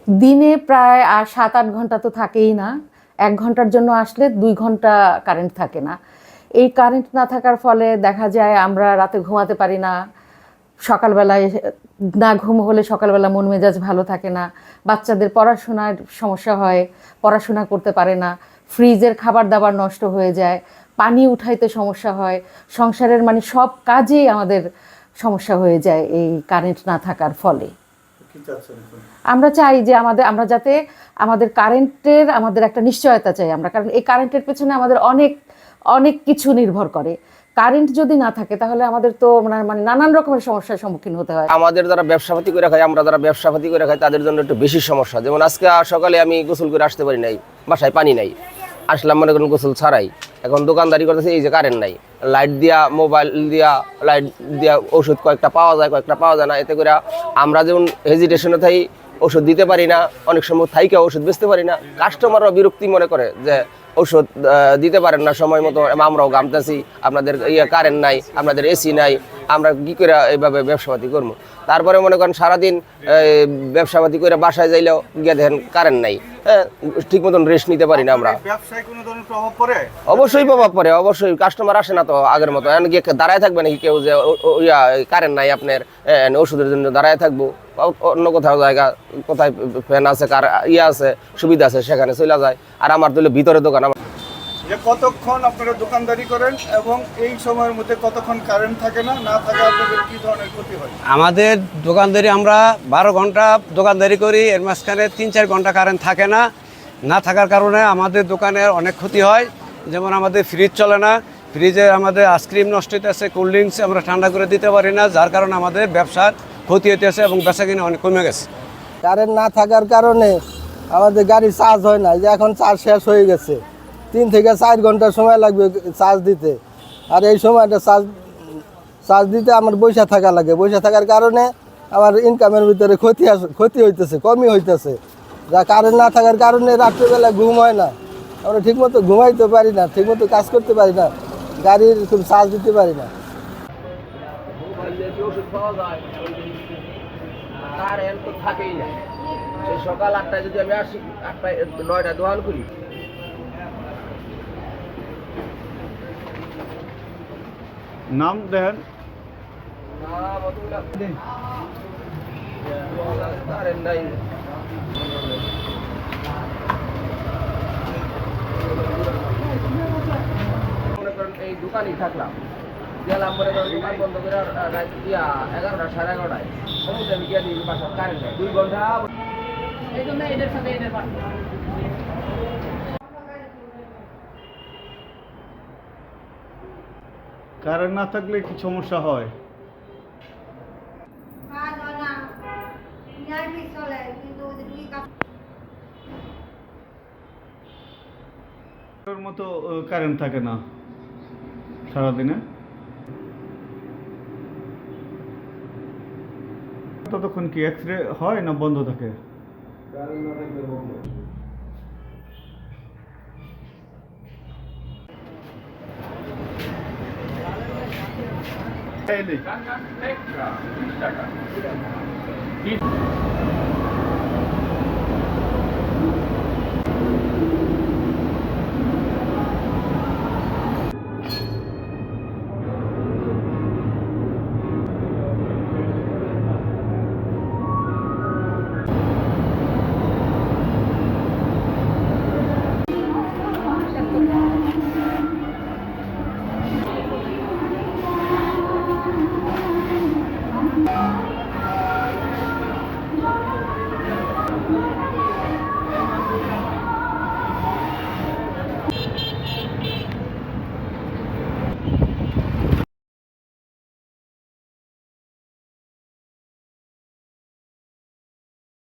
দিনে প্রায় 7-8 ঘন্টা তো থাকেই না। 1 ঘন্টার জন্য আসলে 2 ঘন্টা কারেন্ট থাকে না। এই কারেন্ট না থাকার ফলে দেখা যায় আমরা রাতে ঘুমাতে পারি না। সকালবেলায় না ঘুম হলে সকালবেলা মন মেজাজ ভালো থাকে না। বাচ্চাদের পড়াশোনার সমস্যা হয়, পড়াশোনা করতে পারে না। ফ্রিজের খাবার-দাবার নষ্ট হয়ে যায়, পানি উঠাইতে সমস্যা হয়। সংসারের মানে সব কাজেই আমাদের সমস্যা হয়ে যায় এই কারেন্ট না থাকার ফলে। আমরা চাই যে আমরা যাতে আমাদের একটা নিশ্চয়তা চাই আমরা, কারণ এই কারেন্টের পেছনে আমাদের অনেক অনেক কিছু নির্ভর করে। কারেন্ট যদি না থাকে তাহলে আমাদের তো মানে নানান রকমের সমস্যার সম্মুখীন হতে হয়। আমাদের যারা ব্যবসাপাতি করে খাই, আমরা যারা ব্যবসাপাতি করে খাই তাদের জন্য একটু বেশি সমস্যা। যেমন আজকে সকালে আমি গোসল করে আসতে পারি নাই, বাসায় পানি নাই, আসলাম মনে করেন গোসল ছাড়াই। এখন দোকানদারি করতেছে, এই যে কারেন্ট নাই, লাইট দিয়া, মোবাইল দিয়া, লাইট দিয়া ওষুধ কয়েকটা পাওয়া যায়, কয়েকটা পাওয়া যায় না। এতে করে আমরা যেমন হেজিটেশনে থাই, ওষুধ দিতে পারি না, অনেক সময় থাইকা ওষুধ বেচতে পারি না। কাস্টমাররা বিরক্তি মনে করে যে ওষুধ দিতে পারেন না সময় মতো, আমরাও গামতেছি, আপনাদের কারেন্ট নাই, আপনাদের এসি নাই, আমরা কী করে এইভাবে ব্যবসাপাতি করবো। তারপরে মনে করেন সারাদিন ব্যবসাপাতি করে বাসায় যাইলেও গিয়ে দেখেন কারেন্ট নাই, হ্যাঁ, ঠিক মতন রেস্ট নিতে পারি না আমরা। ব্যবসায় কোনো ধরনের প্রভাব পড়ে? অবশ্যই প্রভাব পড়ে, অবশ্যই। কাস্টমার আসে না তো আগের মতো। এখন গিয়ে দাঁড়ায় থাকবে নাকি কেউ যে কারেন্ট নাই আপনার, ওষুধের জন্য দাঁড়ায় থাকবো? অন্য কোথাও জায়গা, কোথায় ফ্যান আছে, কার আছে, সুবিধা আছে, সেখানে চলে যায়। আর আমার তো ভিতরে দোকান। যে কতক্ষণ আপনারা দোকানদারি করেন এবং এই সময়ের মধ্যে কতক্ষণ কারেন্ট থাকে না, না থাকে আপনাদের কি ধরনের ক্ষতি হয়? আমাদের দোকানদারি আমরা 12 ঘন্টা দোকানদারি করি, এর মাঝখানে 3-4 ঘন্টা কারেন্ট থাকে না। না থাকার কারণে আমাদের দোকানের অনেক ক্ষতি হয়। যেমন আমাদের ফ্রিজ চলে না, ফ্রিজে আমাদের আইসক্রিম নষ্ট হইতেছে, কোল্ড ড্রিঙ্কস আমরা ঠান্ডা করে দিতে পারি না, যার কারণে আমাদের ব্যবসার ক্ষতি হইতেছে এবং বেচাকেনা অনেক কমে গেছে। কারেন্ট না থাকার কারণে আমাদের গাড়ি চার্জ হয় না। যে এখন চার্জ শেষ হয়ে গেছে, 3 থেকে 4 ঘন্টা সময় লাগবে চার্জ দিতে। আর এই সময়টা চার্জ দিতে আমার বসে থাকা লাগে। বসে থাকার কারণে আমার ইনকামের ভিতরে ক্ষতি হইতেছে, কমই হইতেছে। যা কারেন্ট না থাকার কারণে রাত্রিবেলা ঘুম হয় না, আমরা ঠিকমতো ঘুমাইতে পারি না, ঠিকমতো কাজ করতে পারি না, গাড়ির খুব চার্জ দিতে পারি না। সকাল 8টায় যদি আমি আসি, 8টায় 9টায় দোকান করি। নাম দেন। কারেন্ট নাই, মনে করেন এই দোকানেই থাকলাম, গেলাম মনে করেন দোকান বন্ধ করে 11টা 11:30টায় সমুদ্রে আমি গিয়ে দিই বাসা, কারেন্ট নেই 2 ঘন্টা। কারেন্ট না থাকলে কি সমস্যা হয়? মতো কারেন্ট থাকে না সারাদিনে, ততক্ষণ কি এক্সরে হয় না বন্ধ থাকে? এই